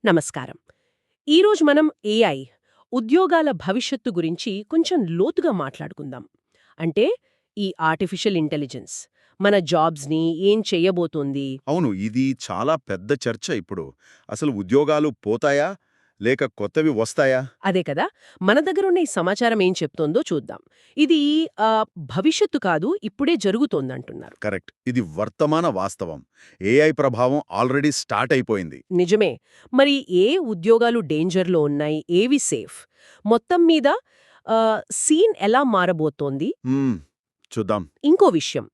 నమస్కారం. ఈరోజు మనం ఏఐ ఉద్యోగాల భవిష్యత్తు గురించి కొంచెం లోతుగా మాట్లాడుకుందాం. అంటే ఈ ఆర్టిఫిషియల్ ఇంటెలిజెన్స్ మన జాబ్స్ని ఏం చెయ్యబోతోంది? అవును, ఇది చాలా పెద్ద చర్చ ఇప్పుడు. అసలు ఉద్యోగాలు పోతాయా? లేక కొత్తవి వస్తాయా? అదే కదా, మన దగ్గరున్న ఈ సమాచారం ఏం చెప్తోందో చూద్దాం. ఇది భవిష్యత్తు కాదు, ఇప్పుడే జరుగుతోందంటున్నారు. కరెక్ట్. ఇది వర్తమాన వాస్తవం. ఏఐ ప్రభావం ఆల్రెడీ స్టార్ట్ అయిపోయింది. నిజమే. మరి ఏ ఉద్యోగాలు డేంజర్లో ఉన్నాయి, ఏవి సేఫ్? మొత్తం మీద సీన్ ఎలా మారబోతోంది? మ్మ్, చూద్దాం. ఇంకో విషయం,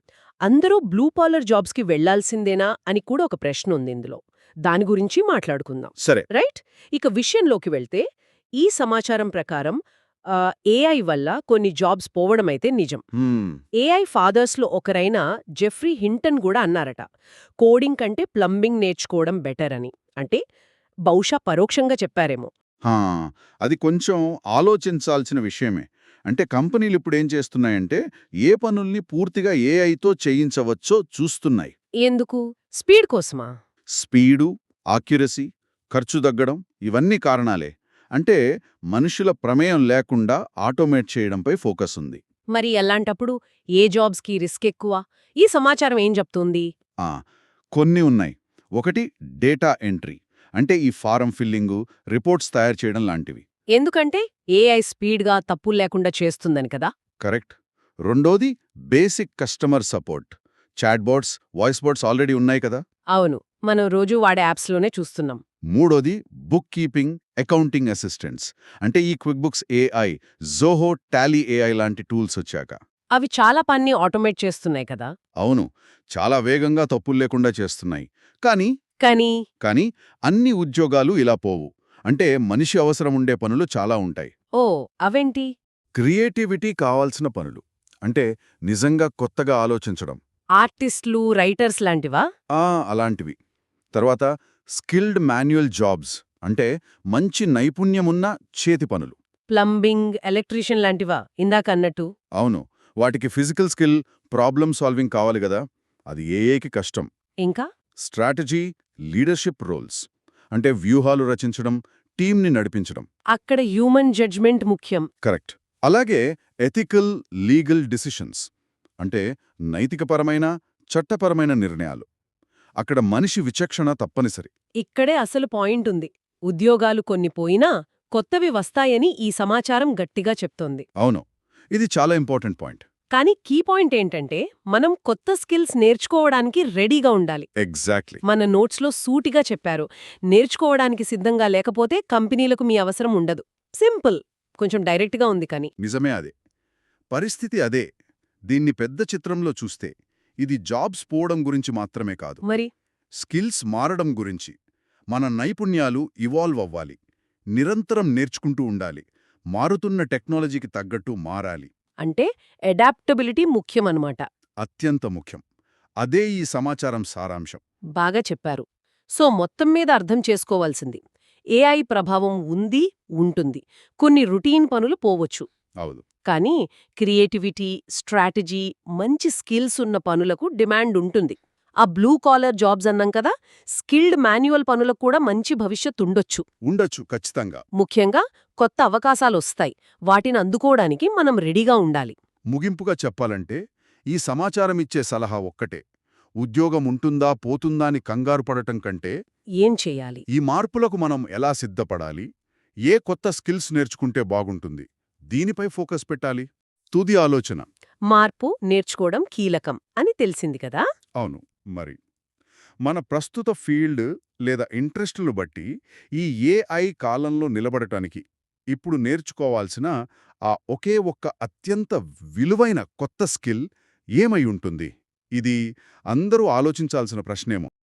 అందరూ బ్లూ కాలర్ జాబ్స్కి వెళ్లాల్సిందేనా అని కూడా ఒక ప్రశ్న ఉంది ఇందులో. దాని గురించి మాట్లాడుకుందాం. సరే. రైట్? ఇక విషయంలోకి వెళ్తే ఈ సమాచారం ప్రకారం ఏఐ వల్ల కొన్ని జాబ్స్ పోవడమైతే నిజం. మ్మ్, ఏఐ ఫాదర్స్లో ఒకరైన జెఫ్రీ హింటన్ కూడా అన్నారట, కోడింగ్ కంటే ప్లంబింగ్ నేర్చుకోవడం బెటర్ అని. అంటే బహుశా పరోక్షంగా చెప్పారేమో. హా, అది కొంచెం ఆలోచించాల్సిన విషయమే. అంటే కంపెనీలు ఇప్పుడు ఏం చేస్తున్నాయంటే ఏ పనుల్ని పూర్తిగా ఏఐతో చేయించవచ్చో చూస్తున్నాయి. ఎందుకు? స్పీడ్ కోసమా? స్పీడు, ఆక్యురసీ, ఖర్చు తగ్గడం ఇవన్నీ కారణాలే. అంటే మనుషుల ప్రమేయం లేకుండా ఆటోమేట్ చేయడంపై ఫోకస్ ఉంది. మరి అలాంటప్పుడు ఏ జాబ్స్కి రిస్క్ ఎక్కువ? ఈ సమాచారం ఏం చెప్తుంది? ఆ, కొన్ని ఉన్నాయి. ఒకటి డేటా ఎంట్రీ, అంటే ఈ ఫారం ఫిల్లింగు, రిపోర్ట్స్ తయారు చేయడం లాంటివి. ఎందుకంటే ఏఐ స్పీడ్గా తప్పులు లేకుండా చేస్తుందని కదా. కరెక్ట్. రెండోది basic customer support. Chatbots, voice bots already ఉన్నాయి కదా. అవును, మనం రోజూ వాడే యాప్స్లోనే చూస్తున్నాం. మూడోది బుక్ కీపింగ్, అకౌంటింగ్ అసిస్టెంట్స్, అంటే ఈ quick books AI, Zoho, Tally AI లాంటి టూల్స్ వచ్చాక. అవి చాలా పని ఆటోమేట్ చేస్తున్నాయి కదా. అవును, చాలా వేగంగా తప్పులు లేకుండా చేస్తున్నాయి. కానీ కానీ కానీ అన్ని ఉద్యోగాలు ఇలా పోవు. అంటే మనిషి అవసరం ఉండే పనులు చాలా ఉంటాయి. ఓ, అవేంటి? క్రియేటివిటీ కావాల్సిన పనులు, అంటే నిజంగా కొత్తగా ఆలోచించడం. ఆర్టిస్టులు, రైటర్స్ లాంటివా? అలాంటివి. తర్వాత స్కిల్డ్ మాన్యువల్ జాబ్స్, అంటే మంచి నైపుణ్యమున్న చేతి పనులు. ప్లంబింగ్, ఎలక్ట్రీషియన్ లాంటివా ఇందాక అన్నట్టు? అవును, వాటికి ఫిజికల్ స్కిల్, ప్రాబ్లమ్ సాల్వింగ్ కావాలి కదా. అది ఏఏకి కష్టం. ఇంకా స్ట్రాటజీ, లీడర్షిప్ రోల్స్, అంటే వ్యూహాలు రచించడం, టీంని నడిపించడం. అక్కడ హ్యూమన్ జడ్జ్మెంట్ ముఖ్యం. కరెక్ట్. అలాగే ఎథికల్, లీగల్ డిసిషన్స్, అంటే నైతికపరమైన, చట్టపరమైన నిర్ణయాలు. అక్కడ మనిషి విచక్షణ తప్పనిసరి. ఇక్కడే అసలు పాయింట్ ఉంది. ఉద్యోగాలు కొన్ని పోయినా కొత్తవి వస్తాయని ఈ సమాచారం గట్టిగా చెప్తోంది. అవును, ఇది చాలా ఇంపార్టెంట్ పాయింట్. కానీ కీ పాయింట్ ఏంటంటే, మనం కొత్త స్కిల్స్ నేర్చుకోవడానికి రెడీగా ఉండాలి. ఎగ్జాక్ట్లీ. మన నోట్స్లో సూటిగా చెప్పారు, నేర్చుకోవడానికి సిద్ధంగా లేకపోతే కంపెనీలకు మీ అవసరం ఉండదు. సింపుల్. కొంచెం డైరెక్ట్గా ఉంది కానీ. నిజమే అదే. పరిస్థితి అదే. దీన్ని పెద్ద చిత్రంలో చూస్తే ఇది జాబ్స్ పోవడం గురించి మాత్రమే కాదు, మరి స్కిల్స్ మారడం గురించి. మన నైపుణ్యాలు ఇవాల్వ్ అవ్వాలి, నిరంతరం నేర్చుకుంటూ ఉండాలి, మారుతున్న టెక్నాలజీకి తగ్గట్టు మారాలి. అంటే అడాప్టబిలిటీ ముఖ్యమన్నమాట. అత్యంత ముఖ్యం. అదే ఈ సమాచారం సారాంశం. బాగా చెప్పారు. సో మొత్తం మీద అర్థం చేసుకోవాల్సింది, ఏఐ ప్రభావం ఉంది, ఉంటుంది. కొన్ని రొటీన్ పనులు పోవచ్చు. అవును. కానీ క్రియేటివిటీ, స్ట్రాటజీ, మంచి స్కిల్స్ ఉన్న పనులకు డిమాండ్ ఉంటుంది. ఆ బ్లూ కాలర్ జాబ్స్ అన్నాం కదా, స్కిల్డ్ మాన్యువల్ పనులకు కూడా మంచి భవిష్యత్తు ఉండొచ్చు. ఉండొచ్చు, ఖచ్చితంగా. ముఖ్యంగా కొత్త అవకాశాలొస్తాయి. వాటిని అందుకోవడానికి మనం రెడీగా ఉండాలి. ముగింపుగా చెప్పాలంటే ఈ సమాచారం ఇచ్చే సలహా ఒక్కటే: ఉద్యోగం ఉంటుందా పోతుందా అని కంగారు పడటం కంటే ఏం చేయాలి? ఈ మార్పులకు మనం ఎలా సిద్ధపడాలి, ఏ కొత్త స్కిల్స్ నేర్చుకుంటే బాగుంటుంది, దీనిపై ఫోకస్ పెట్టాలి. తుది ఆలోచన. మార్పు నేర్చుకోవడం కీలకం అని తెలిసింది కదా. అవును. మరి మన ప్రస్తుత ఫీల్డ్ లేదా ఇంట్రెస్టులు బట్టి ఈ ఏఐ కాలంలో నిలబడటానికి ఇప్పుడు నేర్చుకోవాల్సిన ఆ ఒకే ఒక్క అత్యంత విలువైన కొత్త స్కిల్ ఏమై ఉంటుంది? ఇది అందరూ ఆలోచించాల్సిన ప్రశ్నేమో.